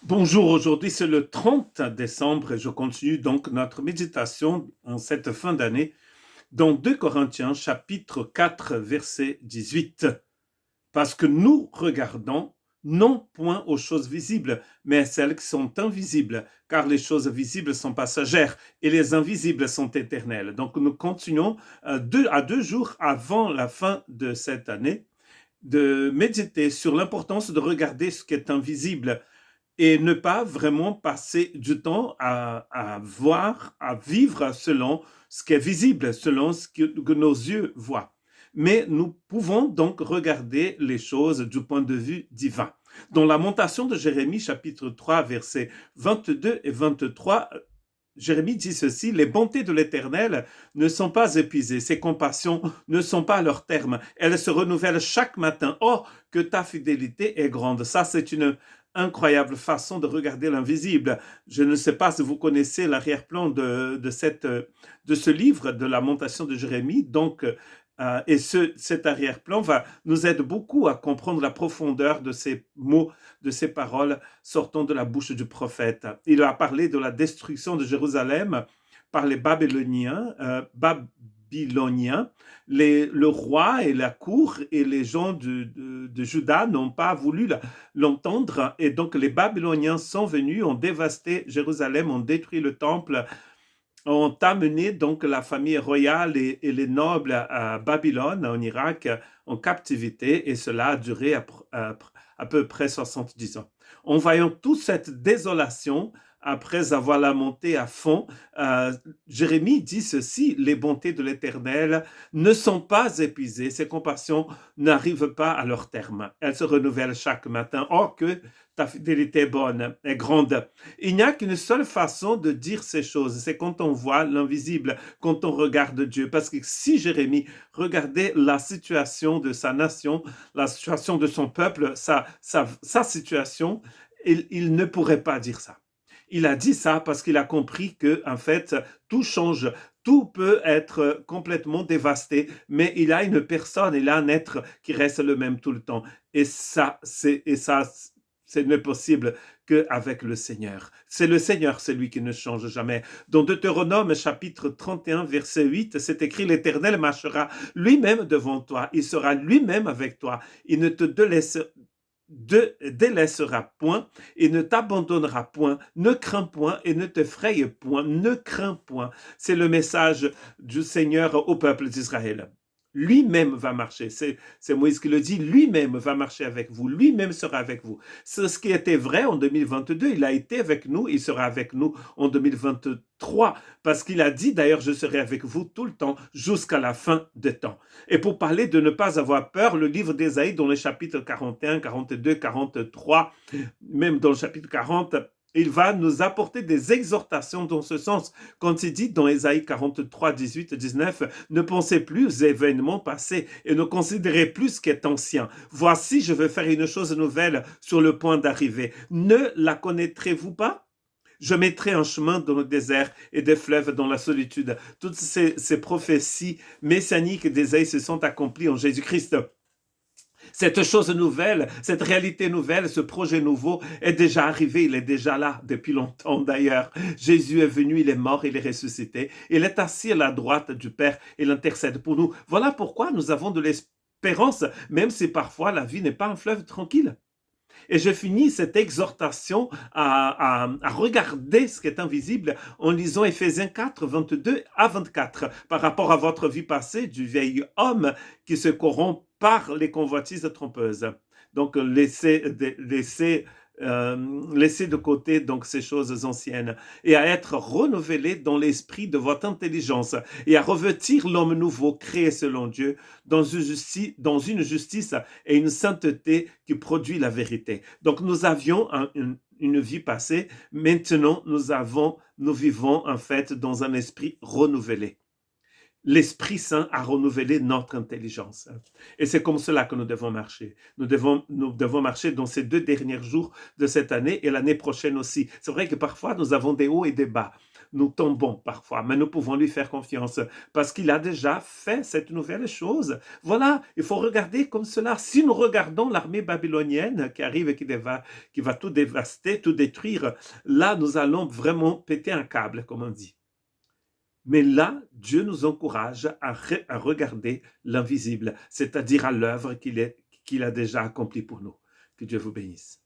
Bonjour, aujourd'hui c'est le 30 décembre et je continue donc notre méditation en cette fin d'année dans 2 Corinthiens chapitre 4 verset 18. Parce que nous regardons non point aux choses visibles, mais à celles qui sont invisibles, car les choses visibles sont passagères et les invisibles sont éternelles. Donc nous continuons à 2 jours avant la fin de cette année de méditer sur l'importance de regarder ce qui est invisible et ne pas vraiment passer du temps à voir, à vivre selon ce qui est visible, selon ce que nos yeux voient. Mais nous pouvons donc regarder les choses du point de vue divin. Dans la Lamentation de Jérémie, chapitre 3, versets 22 et 23, Jérémie dit ceci: les bontés de l'Éternel ne sont pas épuisées, ses compassions ne sont pas à leur terme, elles se renouvellent chaque matin. Oh, que ta fidélité est grande. Ça, c'est une incroyable façon de regarder l'invisible. Je ne sais pas si vous connaissez l'arrière-plan de ce livre, de la Lamentation de Jérémie. Donc, cet arrière-plan nous aide beaucoup à comprendre la profondeur de ces mots, de ces paroles sortant de la bouche du prophète. Il a parlé de la destruction de Jérusalem par les Babyloniens, le roi et la cour et les gens de Juda n'ont pas voulu l'entendre, et donc les Babyloniens sont venus, ont dévasté Jérusalem, ont détruit le temple, ont amené donc la famille royale et les nobles à Babylone, en Irak, en captivité, et cela a duré à peu près 70 ans. En voyant toute cette désolation, après avoir lamenté à fond, Jérémie dit ceci: les bontés de l'Éternel ne sont pas épuisées, ses compassions n'arrivent pas à leur terme. Elles se renouvellent chaque matin. Or que ta fidélité est bonne, est grande. Il n'y a qu'une seule façon de dire ces choses, c'est quand on voit l'invisible, quand on regarde Dieu. Parce que si Jérémie regardait la situation de sa nation, la situation de son peuple, sa situation, il ne pourrait pas dire ça. Il a dit ça parce qu'il a compris que, en fait, tout change, tout peut être complètement dévasté, mais il a une personne, il a un être qui reste le même tout le temps. Et ça, c'est possible qu'avec le Seigneur. C'est le Seigneur, c'est lui qui ne change jamais. Dans Deutéronome chapitre 31, verset 8, c'est écrit: l'Éternel marchera lui-même devant toi, il sera lui-même avec toi, il ne te délaissera point et ne t'abandonnera point, ne crains point et ne te fraye point, ne crains point. C'est le message du Seigneur au peuple d'Israël. Lui-même va marcher, c'est Moïse qui le dit, lui-même va marcher avec vous, lui-même sera avec vous. C'est ce qui était vrai en 2022, il a été avec nous, il sera avec nous en 2023, parce qu'il a dit d'ailleurs: je serai avec vous tout le temps jusqu'à la fin des temps. Et pour parler de ne pas avoir peur, le livre d'Ésaïe dans les chapitres 41, 42, 43, même dans le chapitre 40, il va nous apporter des exhortations dans ce sens. Quand il dit dans Ésaïe 43, 18, 19, ne pensez plus aux événements passés et ne considérez plus ce qui est ancien. Voici, je veux faire une chose nouvelle sur le point d'arriver. Ne la connaîtrez-vous pas? Je mettrai un chemin dans le désert et des fleuves dans la solitude. Toutes ces prophéties messianiques d'Ésaïe se sont accomplies en Jésus-Christ. Cette chose nouvelle, cette réalité nouvelle, ce projet nouveau est déjà arrivé, il est déjà là depuis longtemps d'ailleurs. Jésus est venu, il est mort, il est ressuscité, il est assis à la droite du Père, il intercède pour nous. Voilà pourquoi nous avons de l'espérance, même si parfois la vie n'est pas un fleuve tranquille. Et je finis cette exhortation à regarder ce qui est invisible en lisant Éphésiens 4, 22 à 24, par rapport à votre vie passée du vieil homme qui se corrompt par les convoitises trompeuses. Donc, laissez de côté donc ces choses anciennes et à être renouvelé dans l'esprit de votre intelligence et à revêtir l'homme nouveau créé selon Dieu dans une justice et une sainteté qui produit la vérité. Donc nous avions une vie passée, maintenant nous vivons en fait dans un esprit renouvelé. L'Esprit Saint a renouvelé notre intelligence. Et c'est comme cela que nous devons marcher. Nous devons marcher dans ces 2 derniers jours de cette année et l'année prochaine aussi. C'est vrai que parfois, nous avons des hauts et des bas. nous tombons parfois, mais nous pouvons lui faire confiance parce qu'il a déjà fait cette nouvelle chose. Voilà, il faut regarder comme cela. Si nous regardons l'armée babylonienne qui arrive et qui va tout dévaster, tout détruire, là, nous allons vraiment péter un câble, comme on dit. Mais là, Dieu nous encourage à regarder l'invisible, c'est-à-dire à l'œuvre qu'il a déjà accomplie pour nous. Que Dieu vous bénisse.